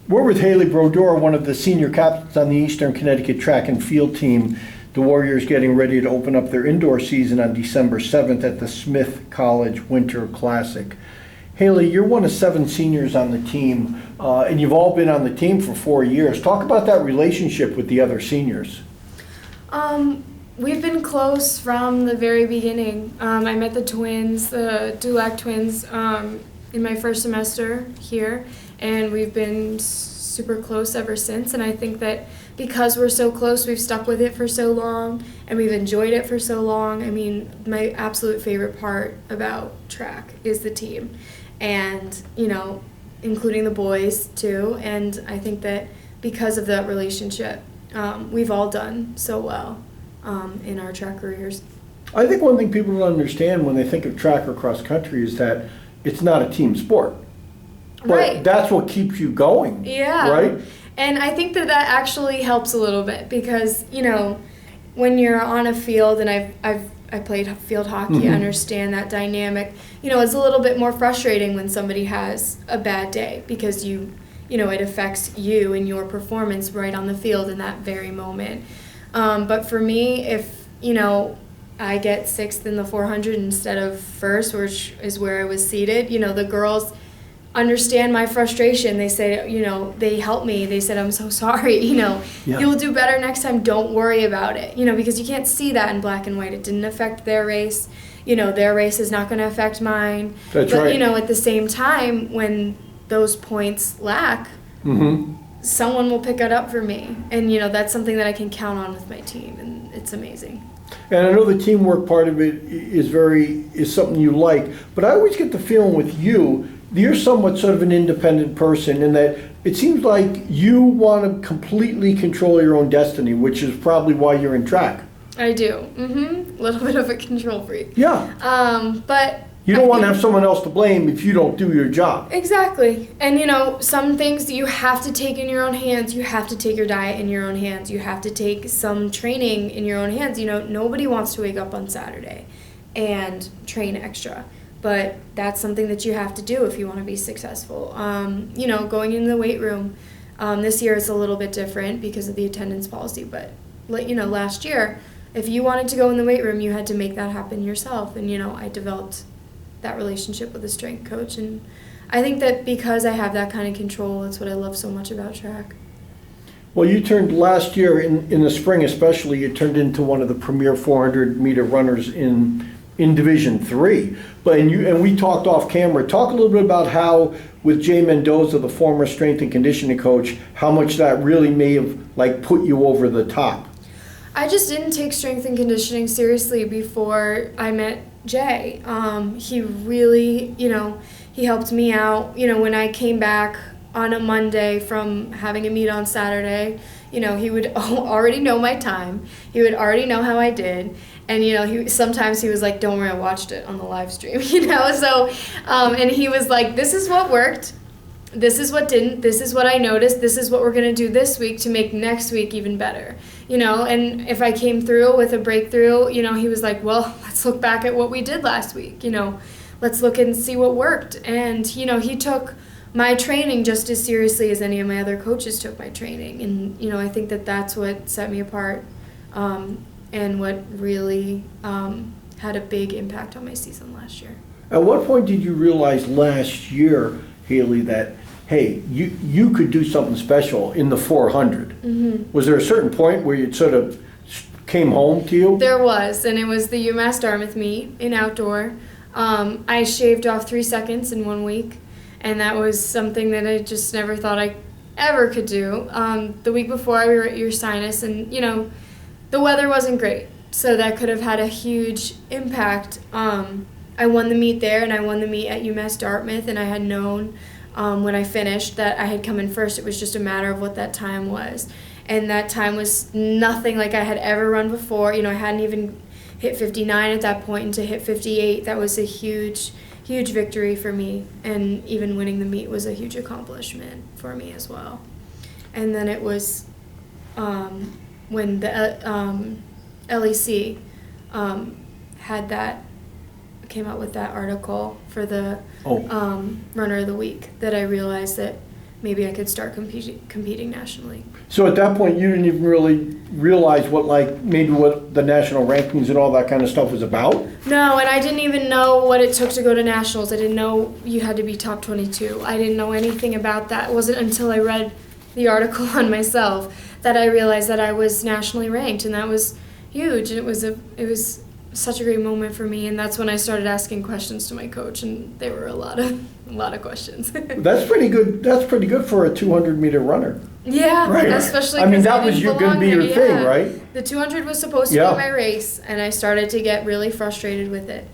We're with Hayley Brodeur, one of the senior captains on the Eastern Connecticut track and field team. The Warriors getting ready to open up their indoor season on December 7th at the Smith College Winter Classic. Hayley, you're one of 7 seniors on the team, and you've all been on the team for 4 years. Talk about that relationship with the other seniors. We've been close from the very beginning. I met the twins, the Dulac twins, in my first semester here, and we've been super close ever since. And I think that because we're so close, we've stuck with it for so long, and we've enjoyed it for so long. I mean, my absolute favorite part about track is the team, and, you know, including the boys too. And I think that because of that relationship, we've all done so well in our track careers. I think one thing people don't understand when they think of track or cross country is that it's not a team sport. But right. That's what keeps you going. Yeah. Right? And I think that actually helps a little bit because, you know, when you're on a field, and I played field hockey, I understand that dynamic. You know, it's a little bit more frustrating when somebody has a bad day because you know, it affects you and your performance right on the field in that very moment. But for me, if, you know, I get 6th in the 400 instead of 1st, which is where I was seated, you know, the girls understand my frustration. They say, you know, they help me. They said, I'm so sorry, you know, You'll do better next time. Don't worry about it, you know, because you can't see that in black and white. It didn't affect their race. You know, their race is not going to affect mine. That's but, right. You know, at the same time, when those points lack, someone will pick it up for me. And, you know, that's something that I can count on with my team, and it's amazing. And I know the teamwork part of it is something you like, but I always get the feeling with you, you're somewhat sort of an independent person in that it seems like you want to completely control your own destiny, which is probably why you're in track. I do. A little bit of a control freak. Yeah. But you don't want to have someone else to blame if you don't do your job. Exactly. And, you know, some things you have to take in your own hands. You have to take your diet in your own hands. You have to take some training in your own hands. You know, nobody wants to wake up on Saturday and train extra. But that's something that you have to do if you want to be successful. You know, going into the weight room, this year it's a little bit different because of the attendance policy. But, you know, last year, if you wanted to go in the weight room, you had to make that happen yourself. And, you know, I developed that relationship with a strength coach, and I think that because I have that kind of control, that's what I love so much about track. Well, you turned last year, in the spring especially, you turned into one of the premier 400-meter runners in Division III. And we talked off camera. Talk a little bit about how, with Jay Mendoza, the former strength and conditioning coach, how much that really may have put you over the top. I just didn't take strength and conditioning seriously before I met Jay. He really, you know, he helped me out. You know, when I came back on a Monday from having a meet on Saturday, you know, he would already know my time. He would already know how I did. And, you know, sometimes he was like, don't worry, I watched it on the live stream, you know. So, and he was like, this is what worked. This is what didn't. This is what I noticed. This is what we're going to do this week to make next week even better. You know, and if I came through with a breakthrough, you know, he was like, well, let's look back at what we did last week. You know, let's look and see what worked. And, you know, he took my training just as seriously as any of my other coaches took my training. And, you know, I think that that's what set me apart and what really had a big impact on my season last year. At what point did you realize last year, Hayley, that, hey, you could do something special in the 400? Was there a certain point where it sort of came home to you? There was, and it was the UMass Dartmouth meet in outdoor. I shaved off 3 seconds in 1 week, and that was something that I just never thought I ever could do. The week before, we were at your sinus, and, you know, the weather wasn't great, so that could have had a huge impact. I won the meet there, and I won the meet at UMass Dartmouth, and I had known when I finished that I had come in first. It was just a matter of what that time was. And that time was nothing like I had ever run before. You know, I hadn't even hit 59 at that point, and to hit 58, that was a huge, huge victory for me. And even winning the meet was a huge accomplishment for me as well. And then it was when the LEC had that, came out with that article for the Runner of the Week, that I realized that maybe I could start competing nationally. So at that point, you didn't even really realize what the national rankings and all that kind of stuff was about? No, and I didn't even know what it took to go to nationals. I didn't know you had to be top 22. I didn't know anything about that. It wasn't until I read the article on myself that I realized that I was nationally ranked, and that was huge. It was such a great moment for me, and that's when I started asking questions to my coach, and there were a lot of questions. That's pretty good. That's pretty good for a 200-meter runner. Yeah, right. Especially. I mean, that I was didn't going to be belong your there. thing, Yeah. right? The 200 was supposed to be my race, and I started to get really frustrated with it.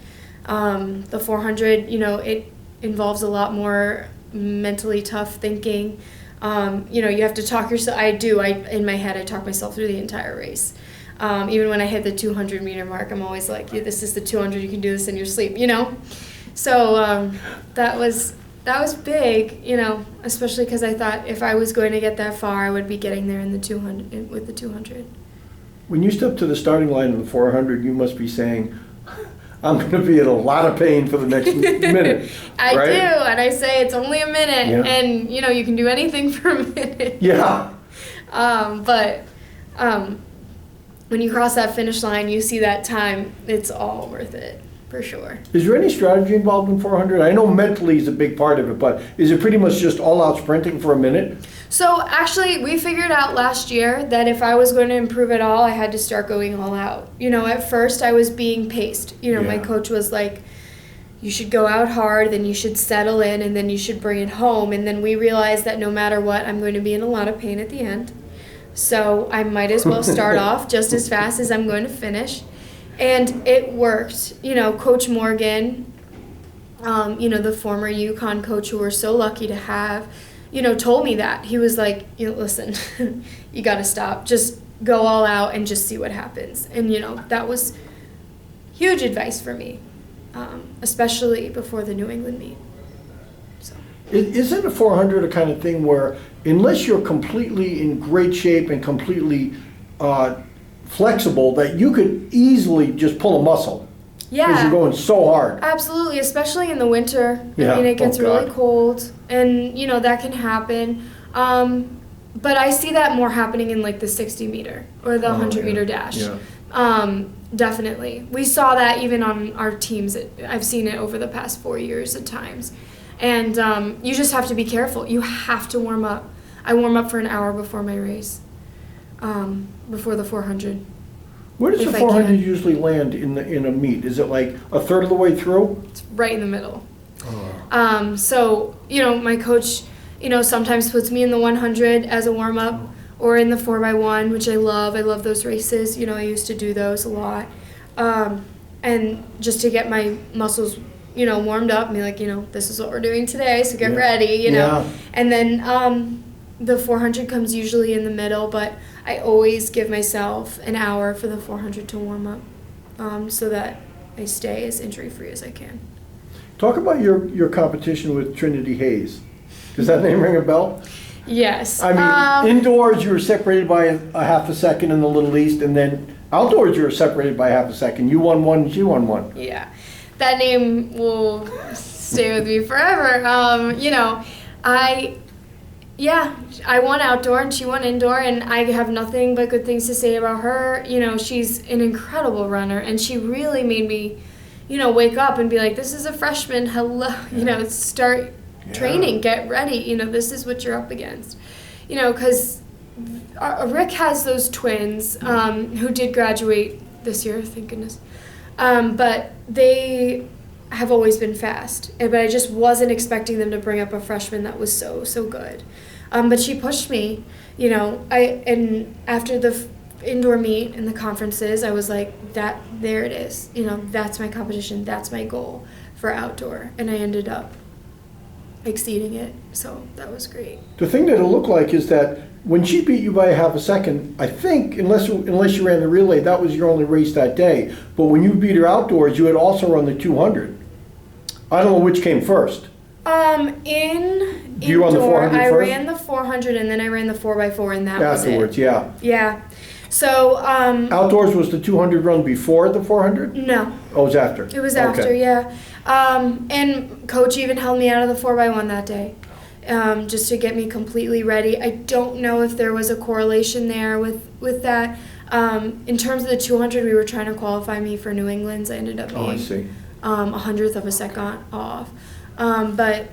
The 400, it involves a lot more mentally tough thinking. You have to talk yourself. In my head, I talk myself through the entire race. Even when I hit the 200-meter mark, I'm always like, yeah, this is the 200, you can do this in your sleep, So that was big, especially because I thought if I was going to get that far, I would be getting there in the 200 with the 200. When you step to the starting line of the 400, you must be saying, I'm going to be in a lot of pain for the next minute. I right? do, and I say it's only a minute, Yeah. and you can do anything for a minute. Yeah. But when you cross that finish line, you see that time, it's all worth it, for sure. Is there any strategy involved in 400? I know mentally is a big part of it, but is it pretty much just all-out sprinting for a minute? So actually, we figured out last year that if I was going to improve at all, I had to start going all out. At first I was being paced. My coach was like, you should go out hard, then you should settle in, and then you should bring it home. And then we realized that no matter what, I'm going to be in a lot of pain at the end. So I might as well start off just as fast as I'm going to finish. And it worked. Coach Morgan, the former UConn coach who we're so lucky to have, told me that. He was like, listen, you got to stop. Just go all out and just see what happens. And, that was huge advice for me, especially before the New England meet. So. Isn't a 400 a kind of thing where unless you're completely in great shape and completely flexible, that you could easily just pull a muscle? Yeah. Because you're going so hard. Absolutely, especially in the winter. Yeah. It gets really God. cold, and that can happen. But I see that more happening in the 60-meter or the 100-meter dash. Yeah. Definitely. We saw that even on our teams. I've seen it over the past 4 years at times. And you just have to be careful. You have to warm up. I warm up for an hour before my race, before the 400. Where does the 400 usually land in a meet? Is it like a third of the way through? It's right in the middle. So, my coach, sometimes puts me in the 100 as a warm-up or in the 4x1, which I love. I love those races. I used to do those a lot. And just to get my muscles, warmed up and be like, this is what we're doing today, so get ready, Yeah. And then the 400 comes usually in the middle, but I always give myself an hour for the 400 to warm up so that I stay as injury-free as I can. Talk about your competition with Trinity Hayes. Does that name ring a bell? Yes. I mean, indoors you were separated by a half a second in the Little East, and then outdoors you were separated by half a second. You won one, she won one. Yeah. That name will stay with me forever. I won outdoor and she won indoor, and I have nothing but good things to say about her. She's an incredible runner, and she really made me, wake up and be like, this is a freshman, hello, start training, get ready, this is what you're up against. Because Rick has those twins who did graduate this year, thank goodness. But they have always been fast, but I just wasn't expecting them to bring up a freshman that was so good. But she pushed me, and after the indoor meet and the conferences, I was like, there it is, that's my competition, that's my goal for outdoor, and I ended up exceeding it, so that was great. The thing that it looked like is that when she beat you by a half a second, I think, unless you ran the relay, that was your only race that day. But when you beat her outdoors, you had also run the 200. I don't know which came first. You run the 400 I first? ran the 400 and then I ran the 4x4, and that Afterwards, was it. yeah. Yeah. So, Outdoors was the 200 run before the 400? No. Oh, it was after? It was after, Okay. yeah. And coach even held me out of the 4x1 that day. just to get me completely ready. I don't know if there was a correlation there with that. In terms of the 200, we were trying to qualify me for New England's. I ended up being I see. a hundredth of a second off. But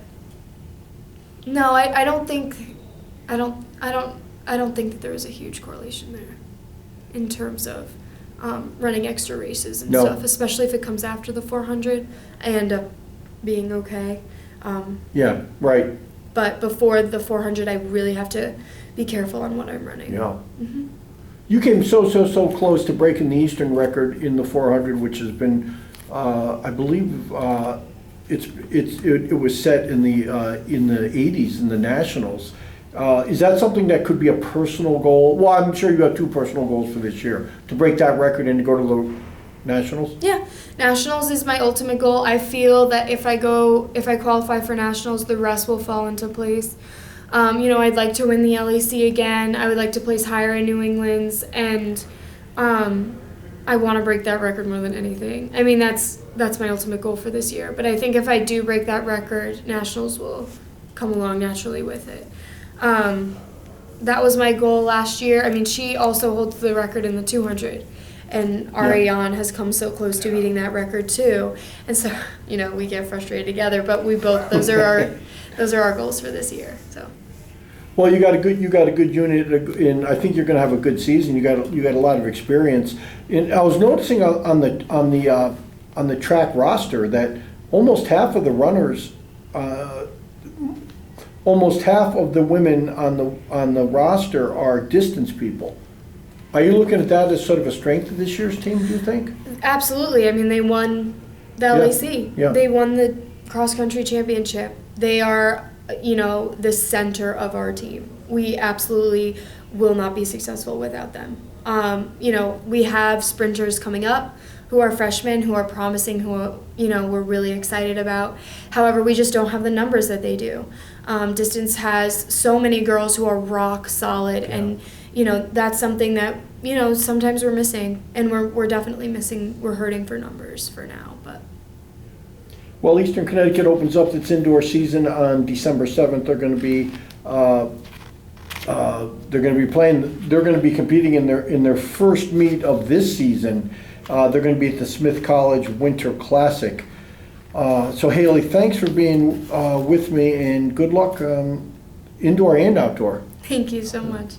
no, I don't think that there was a huge correlation there in terms of running extra races and stuff, especially if it comes after the 400. I end up being okay. Yeah, right. But before the 400, I really have to be careful on what I'm running. Yeah. Mm-hmm. You came so close to breaking the Eastern record in the 400, which has been, I believe, it was set in the 80s in the Nationals. Is that something that could be a personal goal? Well, I'm sure you have two personal goals for this year, to break that record and to go to the Nationals? Yeah, Nationals is my ultimate goal. I feel that if I qualify for Nationals, the rest will fall into place. I'd like to win the LEC again. I would like to place higher in New England's, and I want to break that record more than anything. I mean, that's my ultimate goal for this year. But I think if I do break that record, Nationals will come along naturally with it. That was my goal last year. I mean, she also holds the record in the 200. And Ariane has come so close to beating that record too, and so we get frustrated together. But we both those are our goals for this year. So. Well, you got a good unit, and I think you're going to have a good season. You got a lot of experience. And I was noticing on the track roster that almost half of the runners, almost half of the women on the roster are distance people. Are you looking at that as sort of a strength of this year's team, do you think? Absolutely. I mean, they won the LEC. Yeah. They won the cross-country championship. They are, the center of our team. We absolutely will not be successful without them. We have sprinters coming up who are freshmen, who are promising, who, we're really excited about. However, we just don't have the numbers that they do. Distance has so many girls who are rock solid, and that's something that sometimes we're missing, and we're definitely missing. We're hurting for numbers for now, but. Well, Eastern Connecticut opens up its indoor season on December 7th. They're going to be They're going to be competing in their first meet of this season. They're going to be at the Smith College Winter Classic. So Hayley, thanks for being with me, and good luck indoor and outdoor. Thank you so much.